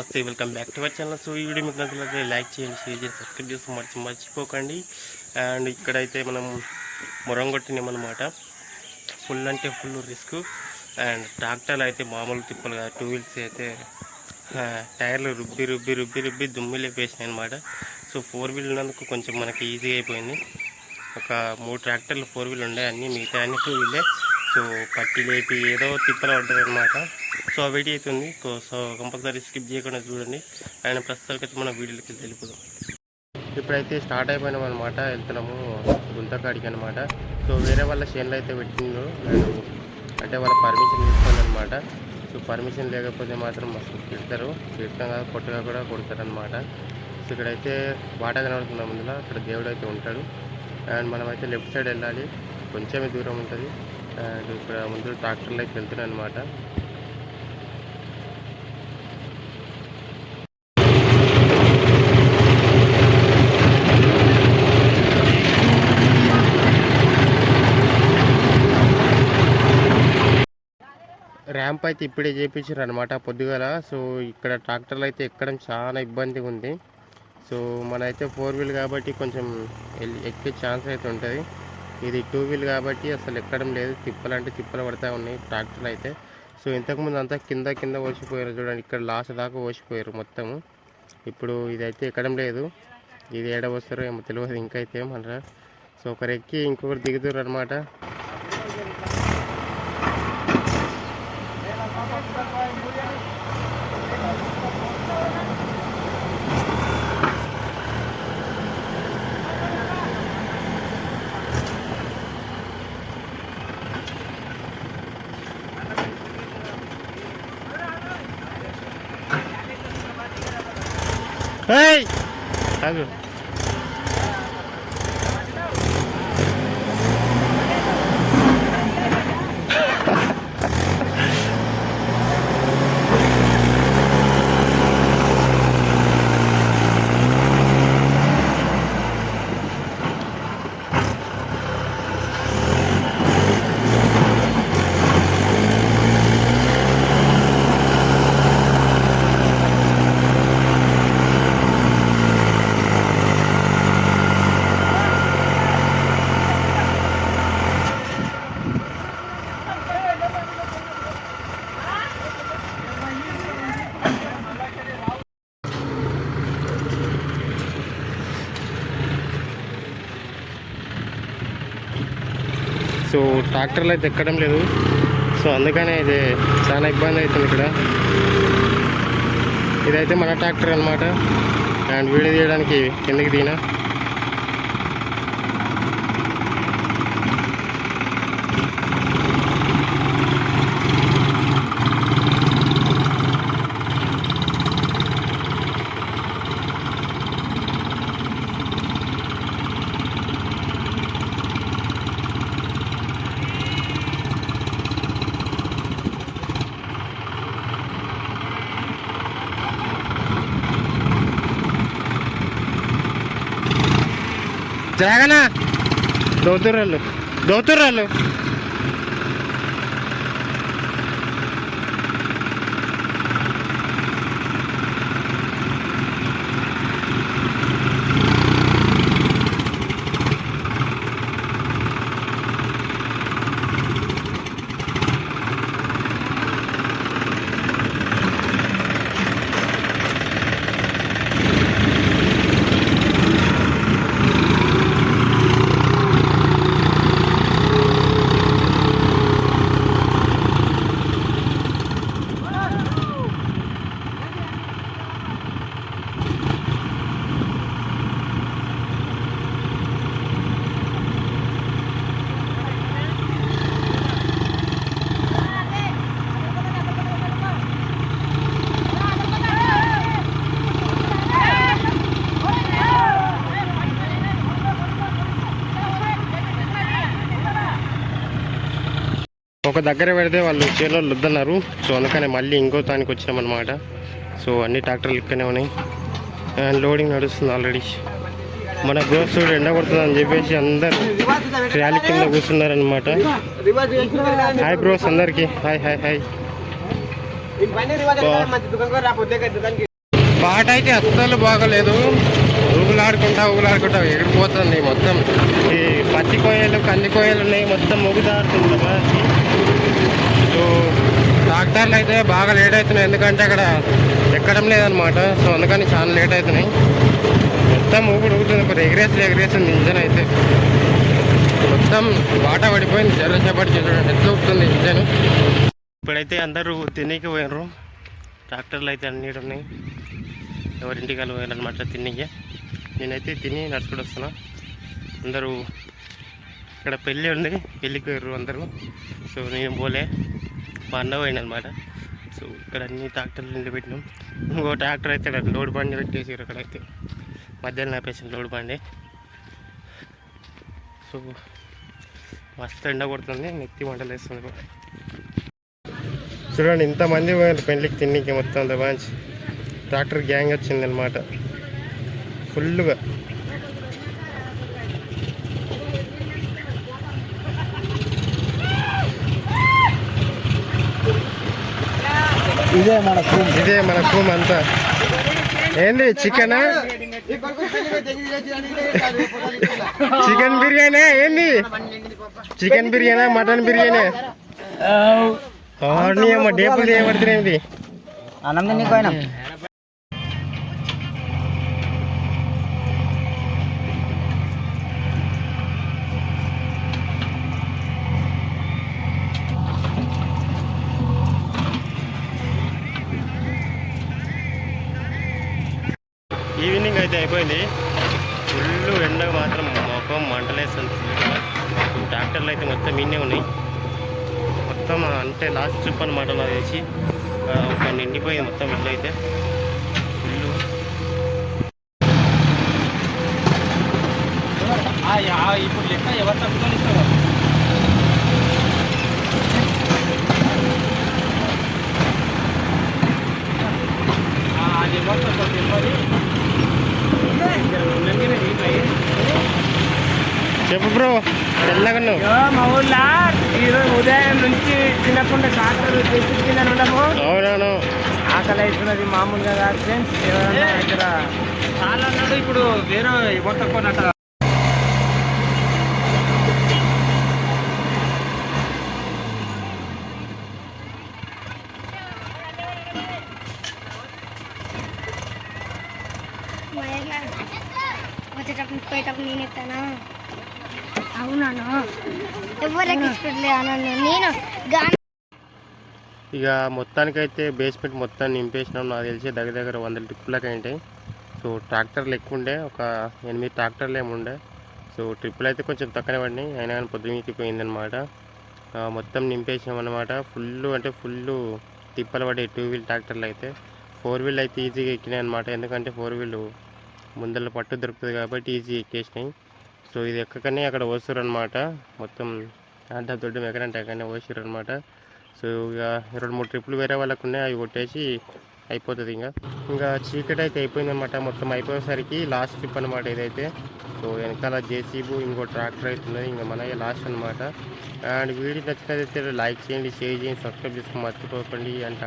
నమస్తే, welcome back to our channel. So ఈ video మీకు నచ్చినట్లయితే లైక్ చేయండి, షేర్ చేసి సబ్స్క్రైబ్ చేసి మర్చిపోకండి. అండ్ ఇక్కడైతే మనం మొరం కొట్టినామన్నమాట. ఫుల్ అంటే ఫుల్ రిస్క్. అండ్ ట్రాక్టర్లు అయితే మామూలు తిప్పలు కాదు, 2 వీల్స్ అయితే టైర్లు రుబ్బి దుమ్మి లేపేసినాయి అనమాట. సో 4 వీల్ ఉన్నందుకు కొంచెం మనకి ఈజీగా అయిపోయింది. ఒక 3 ట్రాక్టర్లు 4 వీల్ ఉండే, అన్నీ మిగతా అన్ని 2 వీలే. సో పట్టి లేపి ఏదో తిప్పలు పడ్డది అనమాట. సో ఆ వీడియో అవుతుంది. సో కంపల్సరీ స్కిప్ చేయకుండా చూడండి. అండ్ ప్రస్తుతానికి మన వీడియోకి వెళ్ళిపోదాం. ఇప్పుడైతే స్టార్ట్ అయిపోయినాం అనమాట. వెళ్తున్నాము గుంతకాడికి అనమాట. సో వేరే వాళ్ళ చేనులు అయితే పెట్టిండ్రు, నేను అంటే వాళ్ళ పర్మిషన్ తీసుకోండి అనమాట. సో పర్మిషన్ లేకపోతే మాత్రం మస్తు తిడతారు, తిడతాగా కొట్టగా కూడా కొడతారనమాట. సో ఇక్కడైతే వాట కనబడుతున్నాం ముందులో, అక్కడ దేవుడు అయితే ఉంటాడు. అండ్ మనమైతే లెఫ్ట్ సైడ్ వెళ్ళాలి, కొంచెమే దూరం ఉంటుంది. అండ్ ఇక్కడ ముందు ట్రాక్టర్లు అయితే వెళ్తున్నాయి అనమాట. ర్యాంప్ అయితే ఇప్పుడే చేయించారు అనమాట పొద్దుగల. సో ఇక్కడ ట్రాక్టర్లు అయితే ఎక్కడం చాలా ఇబ్బందిగా ఉంది. సో మనైతే 4 వీల్ కాబట్టి కొంచెం ఎక్కే ఛాన్స్ అయితే ఉంటుంది. ఇది 2 వీల్ కాబట్టి అసలు ఎక్కడం లేదు, తిప్పలు అంటే తిప్పలు పడతా ఉన్నాయి ట్రాక్టర్లు అయితే. సో ఇంతకుముందు అంతా కింద ఓసిపోయారు చూడండి, ఇక్కడ లాస్ట్ దాకా ఓసిపోయారు మొత్తము. ఇప్పుడు ఇదైతే ఎక్కడం లేదు, ఇది ఏడ వస్తారో ఏమో తెలియదు ఇంకైతే మన. సో ఒకరు ఎక్కి ఇంకొకరు దిగుతారు అనమాట. Hey! Aduh. సో ట్రాక్టర్లు అయితే ఎక్కడం లేదు. సో అందుకనే ఇది చాలా ఇబ్బంది అవుతుంది ఇక్కడ. ఇదైతే మన ట్రాక్టర్ అనమాట. అండ్ వీడియో తీయడానికి కిందకి దిగినా. జరగనా దోతుర్రాళ్ళు ఒక దగ్గర పెడితే వాళ్ళు చేలో వద్దన్నారు. సో అందుకనే మళ్ళీ ఇంకో తానికి వచ్చినామన్నమాట. సో అన్ని ట్రాక్టర్లు ఇక్కడనే ఉన్నాయి. అండ్ లోడింగ్ నడుస్తుంది ఆల్రెడీ. మన బ్రోస్ ఎండ కొడుతుందని చెప్పేసి అందరు ట్రాలీ కింద కూర్చున్నారనమాట. హాయ్ బ్రోస్ అందరికి, హాయ్ హాయ్ హాయ్. బాట అయితే అస్సలు బాగలేదు. ఊగులాడుకుంటా ఎగిరిపోతుంది మొత్తం. ఈ పత్తి కోయలు కంది కోయలు ఉన్నాయి, మొత్తం ఊగుదాడుతుంది బాగా. సో ట్రాక్టర్లు అయితే బాగా లేట్ అవుతున్నాయి, ఎందుకంటే అక్కడ ఎక్కడం లేదనమాట. సో అందుకని చాలా లేట్ అవుతున్నాయి. మొత్తం ఊగుతుంది, ఇప్పుడు ఎగిరేస్తుంది ఇంజన్ అయితే. మొత్తం బాట పడిపోయింది, జర్రసేపటి చూడండి ఎట్లా ఊపుతుంది ఇంజన్. ఇప్పుడైతే అందరూ తినేకి పోయినరు. ట్రాక్టర్లు అయితే అన్నీ ఉన్నాయి, ఎవరింటికి వాళ్ళు పోయారనమాట తిన్నీకి. నేనైతే తిని నడుచుకుంటూ వస్తున్నా. అందరూ ఇక్కడ పెళ్ళి ఉంది, పెళ్ళికి పోయారు అందరూ. సో నేను పోలే, మా అన్న పోయింది అనమాట. సో ఇక్కడ అన్ని ట్రాక్టర్లు నిలబెట్టినాం. ఇంకో ట్రాక్టర్ అయితే అక్కడ లోడ్ బండి పెట్టేసారు. అక్కడైతే మధ్యాహ్నం ఆపేసాను లోడ్ బండి. సో మస్తు ఎండ కొడుతుంది, నెత్తి మంటలు వేస్తుంది. చూడండి ఇంతమంది పోయారు పెళ్ళికి తిన్నీకి. మొత్తం అంత మంచి ట్రాక్టర్ గ్యాంగ్ వచ్చింది అనమాట ఫుల్గా. ఇదే మన రూమ్ అంతా. ఏంది చికెనా, చికెన్ బిర్యానీ ఏంది, చికెన్ బిర్యానీ మటన్ బిర్యానీ అమ్మ డేపులు చేయబడుతున్నాయి. అన్నం తిని పోయినా ఈవినింగ్ అయితే అయిపోయింది. ఫుల్ ఎండగా మాత్రం మొఖం మంటలేస్తుంది. ట్రాక్టర్లు అయితే మొత్తం ఇన్నే ఉన్నాయి. మొత్తం అంటే లాస్ట్ ట్రిప్ అనమాట నాకు వేసి ఒక నిండిపోయింది మొత్తం ఇల్లు అయితే ఫుల్. ఇప్పుడు లెక్క ఎవరు తప్పుకొని ఇస్తారు. చెప్పు బ్రో, తెల్లగా మా ఊళ్ళో ఈరోజు ఉదయం నుంచి తినకుండా ట్రాక్టర్ తెచ్చి తినని ఉండము. అవునవును, ఆకలి అవుతున్నది మామూలుగా కాదు ఫ్రెండ్స్. ఎవరన్నా ఇక్కడ చాలా అన్నాడు, ఇప్పుడు వేరే ఎవరు తక్కువ. వచ్చేటప్పుడు పోయేటప్పుడు నేను ఎత్తానా? అవునాను, ఎవరికి ఇష్టలే అన్నాను నేను. ఇక మొత్తానికైతే బేస్మెంట్ మొత్తం నింపేసినాం. నాకు తెలిసి దగ్గర 100 ట్రిప్పులకి ఉంటాయి. సో ట్రాక్టర్లు ఎక్కువ ఉండే, ఒక 8 ట్రాక్టర్లు ఏమి ఉండే. సో ట్రిప్పులు అయితే కొంచెం తక్కువనే పడినాయి, అయినా కానీ పొద్దున్నకి పోయిందనమాట. మొత్తం నింపేసినాం అనమాట. ఫుల్ తిప్పలు పడే 2 వీల్ ట్రాక్టర్లు అయితే. 4 వీల్ అయితే ఈజీగా ఎక్కినాయి అనమాట, ఎందుకంటే 4 వీల్ ముందర పట్టు దొరుకుతుంది కాబట్టి ఈజీ ఎక్కేసినాయి. సో ఇది ఎక్కకనే అక్కడ పోసారు అనమాట. మొత్తం అంత దొడ్డు ఎక్కడంటే ఎక్కడనే పోసారు అనమాట. సో ఇక 2-3 ట్రిప్పులు వేరే వాళ్ళకు ఉన్నాయి, అవి కొట్టేసి అయిపోతుంది. ఇంకా చీకటి అయితే అయిపోయిందనమాట. మొత్తం అయిపోయేసరికి లాస్ట్ ట్రిప్ అనమాట ఇదైతే. సో వెనకాల జేసీబీ ఇంకో ట్రాక్టర్ అవుతున్నది, ఇంకా మనకి లాస్ట్ అనమాట. అండ్ వీడియో నచ్చినట్లయితే లైక్ చేయండి, షేర్ చేయండి, సబ్స్క్రైబ్ చేసుకొని మర్చిపోకండి అంట.